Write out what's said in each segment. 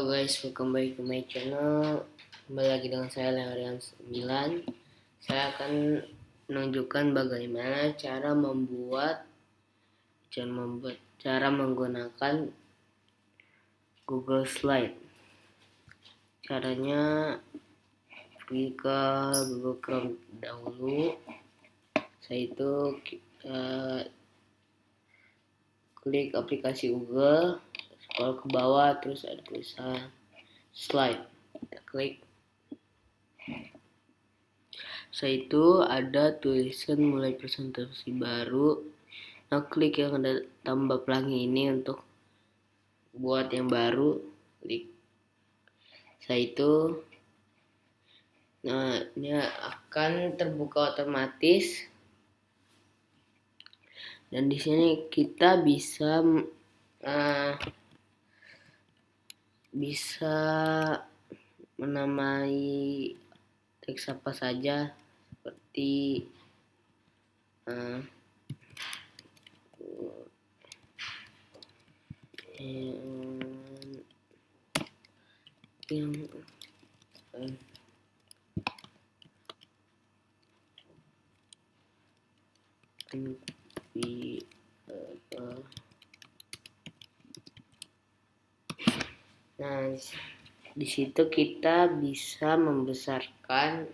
Halo guys, welcome back to my channel. Kembali lagi dengan saya Leorian 9. Saya akan menunjukkan bagaimana cara menggunakan Google Slide. Caranya pergi ke Google Chrome dahulu. Saya itu klik aplikasi Google, scroll ke bawah, terus ada tulisan slide, kita klik. Setelah itu ada tulisan mulai presentasi baru. Nah, klik yang ada tambah pelangi ini untuk buat yang baru, klik. Setelah itu ini akan terbuka otomatis, dan di sini kita bisa menamai teks apa saja, seperti nah, di situ kita bisa membesarkan,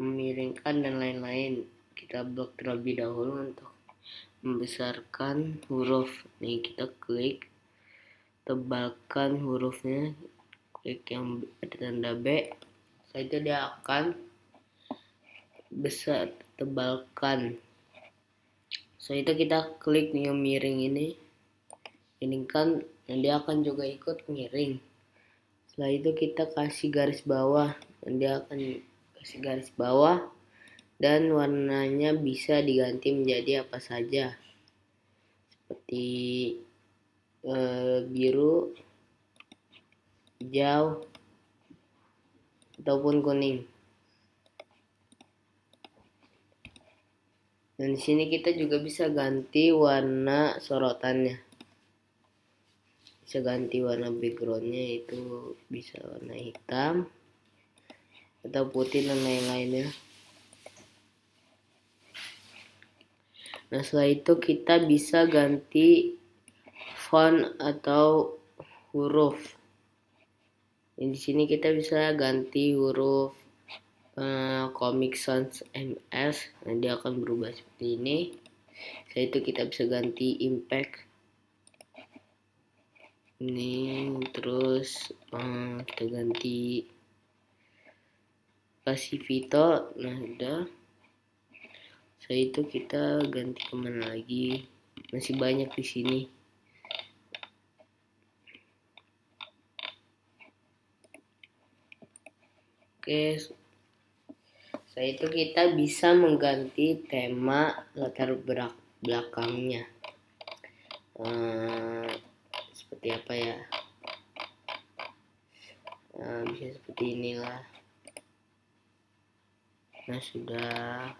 memiringkan, dan lain-lain. Kita blok terlebih dahulu untuk membesarkan huruf. Nih, kita klik, tebalkan hurufnya, klik yang ada tanda B. Setelah itu dia akan besar, tebalkan. Setelah itu kita klik yang miring ini, miringkan, dan dia akan juga ikut miring. Setelah itu kita kasih garis bawah, dan dia akan kasih garis bawah, dan warnanya bisa diganti menjadi apa saja, seperti biru, hijau, ataupun kuning. Dan di sini kita juga bisa ganti warna sorotannya, bisa ganti warna backgroundnya, itu bisa warna hitam atau putih dan lain-lainnya. Nah, setelah itu kita bisa ganti font atau huruf. Di sini kita bisa ganti huruf Comic Sans MS. Nah, dia akan berubah seperti ini. Setelah itu kita bisa ganti impact ini, terus kita ganti Pasivito. Nah, udah. Setelah itu kita ganti kemana lagi, masih banyak di sini. Oke, setelah itu kita bisa mengganti tema latar belakangnya. Seperti apa ya? Bisa seperti inilah. Nah, sudah.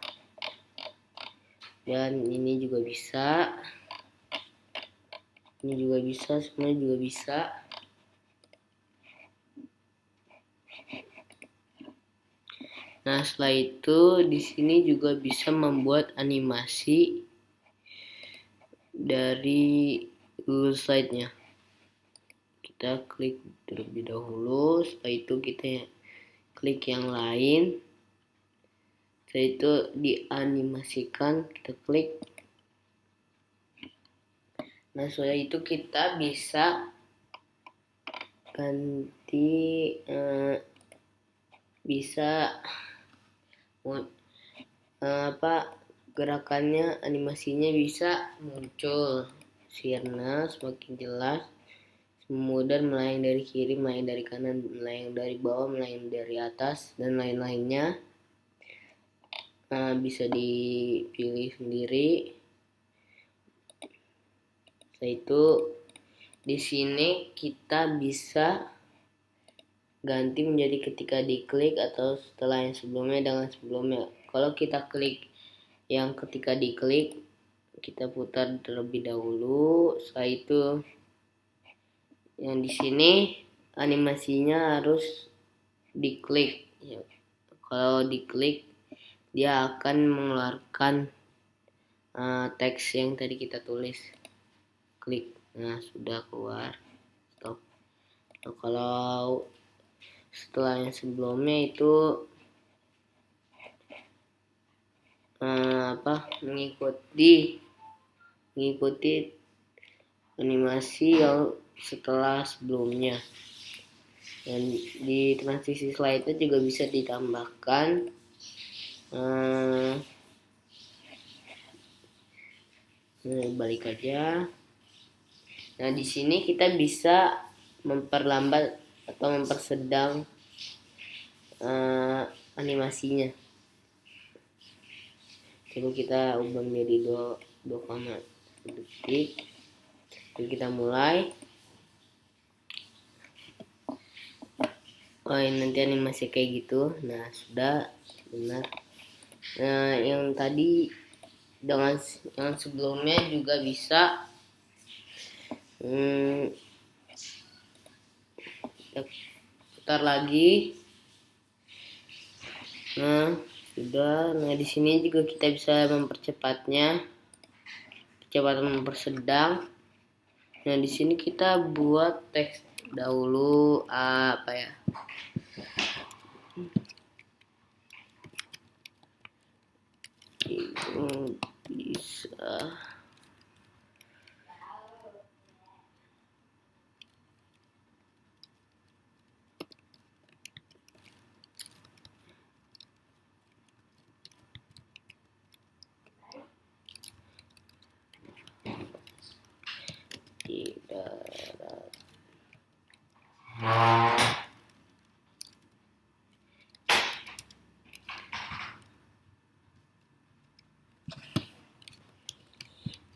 Dan ini juga bisa. Ini juga bisa, semuanya juga bisa. Nah, setelah itu di sini juga bisa membuat animasi dari Google Slide-nya. Kita klik terlebih dahulu, setelah itu kita klik yang lain. Setelah itu dianimasikan, kita klik. Nah, setelah itu kita bisa ganti, bisa gerakannya, animasinya bisa muncul sirna semakin jelas, kemudian melayang dari kiri, melayang dari kanan, melayang dari bawah, melayang dari atas, dan lain-lainnya. Bisa dipilih sendiri. Setelah itu di sini kita bisa ganti menjadi ketika diklik atau setelah yang sebelumnya dengan sebelumnya. Kalau kita klik yang ketika diklik, kita putar terlebih dahulu. Setelah itu yang di sini animasinya harus diklik ya. Kalau diklik dia akan mengeluarkan teks yang tadi kita tulis. Klik, nah sudah keluar, stop. Nah, kalau setelah yang sebelumnya itu mengikuti animasi yang setelah sebelumnya. Dan di transisi slide juga bisa ditambahkan balik aja. Nah, di sini kita bisa memperlambat atau mempersedang animasinya. Coba kita ubah menjadi 2,1 detik. Lalu kita mulai. Oh, ini nanti animasi kayak gitu. Nah, sudah benar. Nah, yang tadi dengan yang sebelumnya juga bisa putar lagi. Nah, sudah. Nah, di sini juga kita bisa mempercepatnya, kecepatan mempersedang. Nah, di sini kita buat teks dahulu apa ya? Itu bisa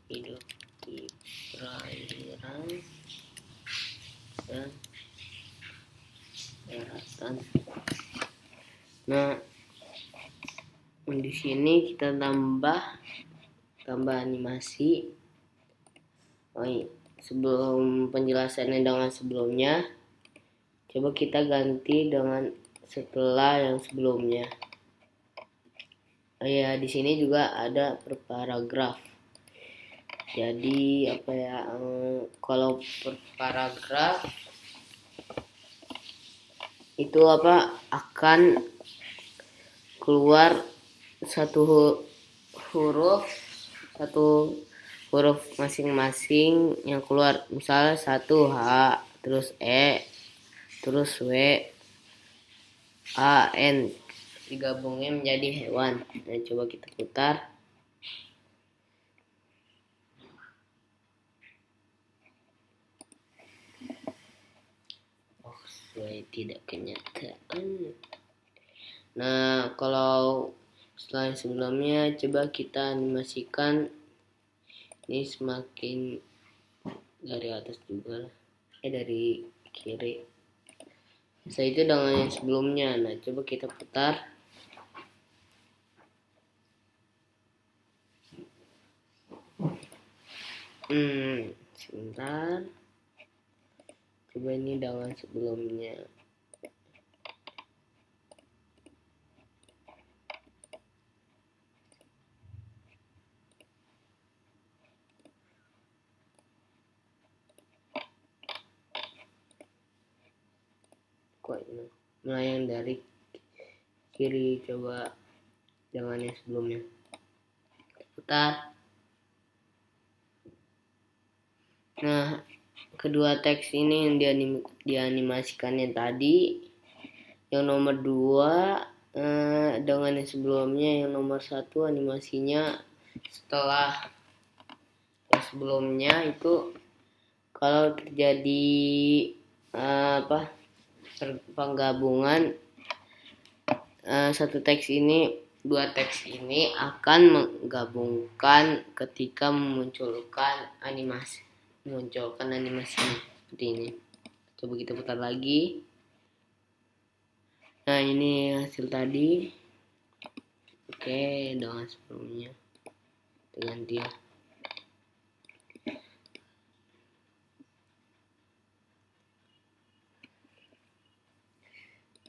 hidup di perairan dan daratan. Nah, di sini kita tambah animasi. Sebelum penjelasannya dengan sebelumnya, coba kita ganti dengan setelah yang sebelumnya. Ya, di sini juga ada per paragraf. Jadi apa ya? Kalau per paragraf itu akan keluar satu huruf masing-masing yang keluar, misalnya 1 H, terus E, terus W, A, N, digabungin menjadi hewan. Nah, coba kita putar. Sesuai tidak kenyataan. Nah, kalau setelah yang sebelumnya, coba kita animasikan ini semakin dari atas juga, dari kiri. Setelah itu dengan yang sebelumnya. Nah, coba kita putar. Sebentar. Coba ini dengan sebelumnya. Melayang dari kiri, coba jangan yang sebelumnya. Putar. Nah, kedua teks ini yang dianimasikannya tadi, yang nomor 2 dengan yang sebelumnya, yang nomor 1 animasinya setelah yang sebelumnya. Itu kalau terjadi penggabungan dua teks ini akan menggabungkan ketika memunculkan animasi seperti ini. Coba kita putar lagi. Nah, ini hasil tadi. Oke, dengan sebelumnya dengan dia.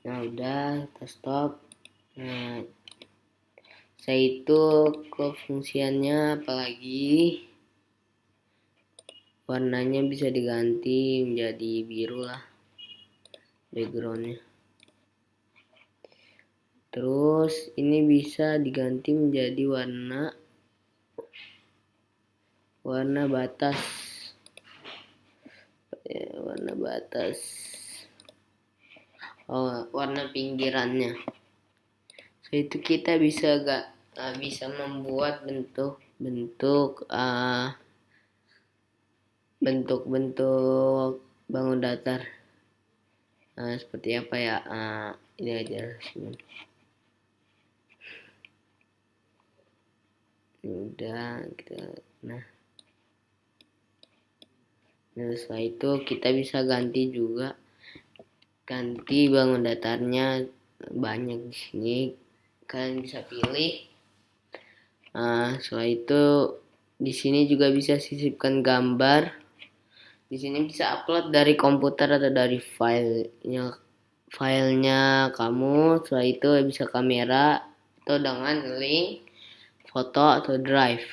Nah udah, kita stop. Nah saya itu ke fungsiannya apalagi, warnanya bisa diganti menjadi biru lah backgroundnya. Terus ini bisa diganti menjadi warna batas, warna batas, warna pinggirannya. So itu kita bisa bisa membuat bentuk-bentuk bangun datar. Seperti apa ya? Ini aja. Udah kita. Nah setelah itu kita bisa ganti bangun datarnya banyak di sini. Kalian bisa pilih. Setelah itu di sini juga bisa sisipkan gambar. Di sini bisa upload dari komputer atau dari filenya kamu. Setelah itu bisa kamera atau dengan link foto atau drive.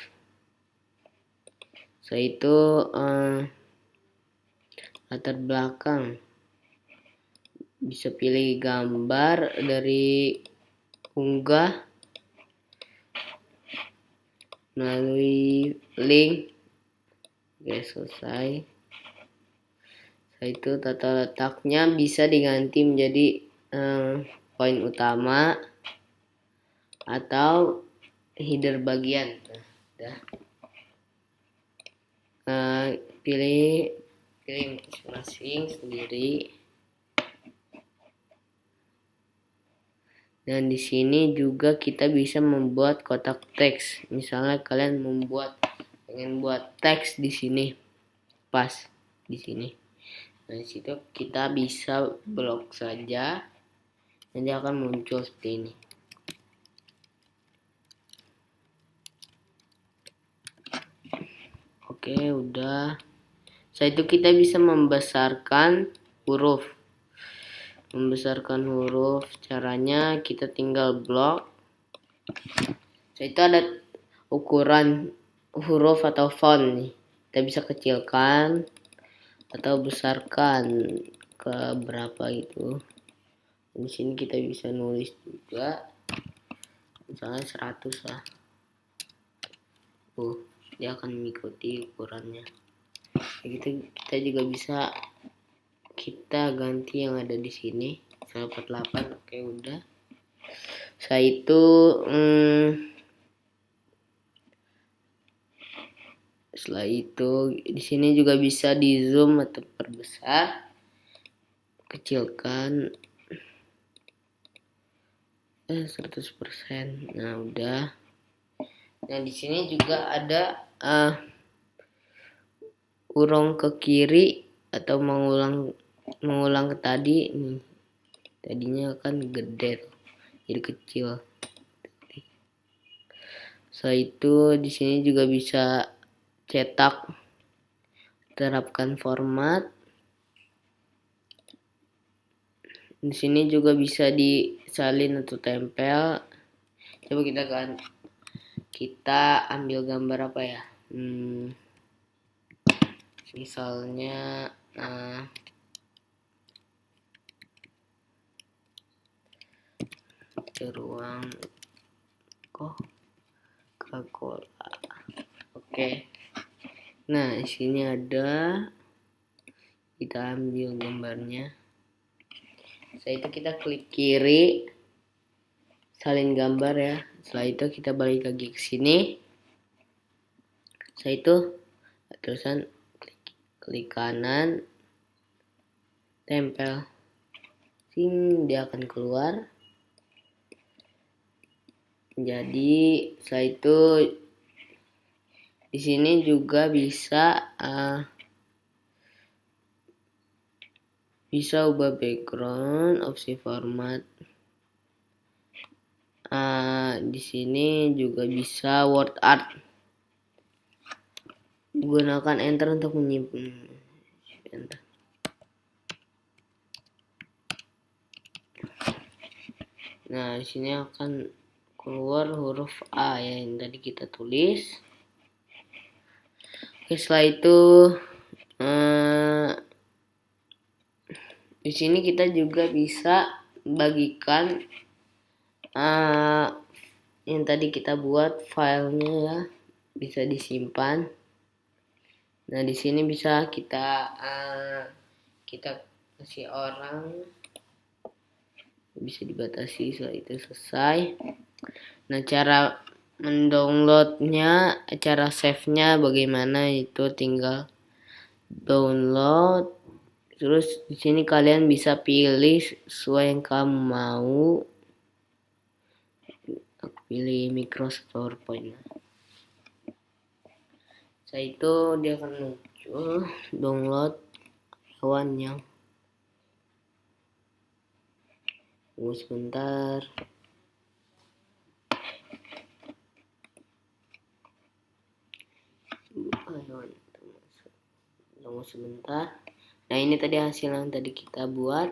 Setelah itu latar belakang, bisa pilih gambar dari unggah melalui link. Oke, selesai. Setelah itu tata letaknya bisa diganti menjadi poin utama atau header bagian. Udah. Pilih masing-masing sendiri. Dan di sini juga kita bisa membuat kotak teks. Misalnya kalian pengen buat teks di sini, pas di sini. Nah di situ kita bisa blok saja, nanti akan muncul seperti ini. Oke, udah. Setelah itu kita bisa membesarkan huruf. Caranya kita tinggal blok. Setelah itu ada ukuran huruf atau font nih. Kita bisa kecilkan atau besarkan ke berapa itu. Di sini kita bisa nulis juga, misalnya 100 lah. Dia akan mengikuti ukurannya. Begitu kita juga bisa ganti yang ada di sini 148. Oke, udah. Setelah itu di sini juga bisa di zoom atau perbesar, kecilkan 100%. Nah udah. Nah di sini juga ada urung ke kiri atau mengulang ke tadi nih. Tadinya kan gede jadi kecil. Setelah itu di sini juga bisa cetak, terapkan format. Di sini juga bisa disalin atau tempel. Coba kita ambil gambar apa ya? Misalnya ruang Coca-Cola. Oke. Nah, di sini ada, kita ambil gambarnya. Setelah itu kita klik kiri, salin gambar ya. Setelah itu kita balik lagi ke sini. Setelah itu terusan klik kanan, tempel. Dia akan keluar. Jadi setelah itu di sini juga bisa ubah background, opsi format. Di sini juga bisa word art. Gunakan enter untuk menyimpan. Nah, di sini akan keluar huruf A ya yang tadi kita tulis. Oke, setelah itu di sini kita juga bisa bagikan yang tadi kita buat filenya ya, bisa disimpan. Nah, di sini bisa kita kasih orang, bisa dibatasi. Setelah itu selesai. Nah, cara mendownloadnya, cara save-nya bagaimana, itu tinggal download. Terus di sini kalian bisa pilih sesuai yang kamu mau. Aku pilih Microsoft PowerPoint. Setelah itu dia akan muncul download hewan yang. Tunggu sebentar. Tunggu sebentar. Nah, ini tadi hasil yang tadi kita buat.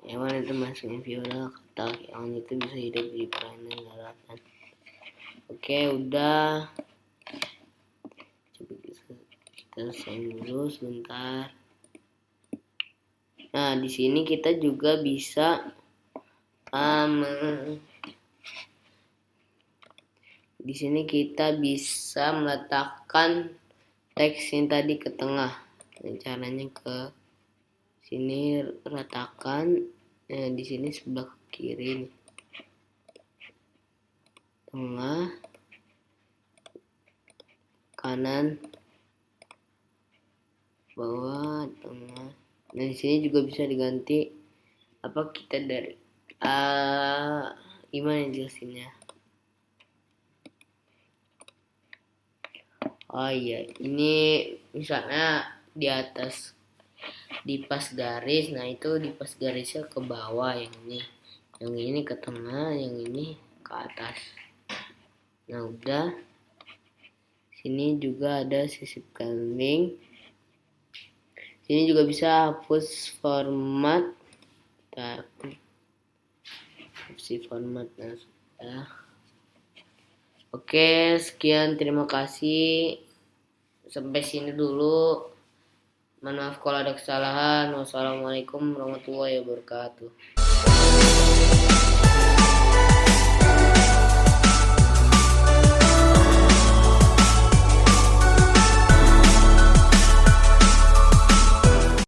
Hewan itu masuknya viola, kata hewan itu bisa hidup di perairan daratan. Oke, udah. Coba kita save dulu sebentar. Nah, di sini kita juga bisa di sini kita bisa meletakkan teks yang tadi ke tengah. Nah, caranya ke sini ratakan. Nah, di sini sebelah kiri nih. Tengah, kanan, bawah, tengah. Nah, di sini juga bisa diganti apa kita dari gimana jelasinnya? Oh iya, ini misalnya di atas di pas garis, nah itu di pas garisnya ke bawah, yang ini ke tengah, yang ini ke atas. Nah, udah. Sini juga ada sisipkan link. Sini juga bisa hapus format. Hapus format. Nah, sudah. Oke, sekian, terima kasih. Sampai sini dulu. Mohon maaf kalau ada kesalahan. Wassalamualaikum warahmatullahi wabarakatuh.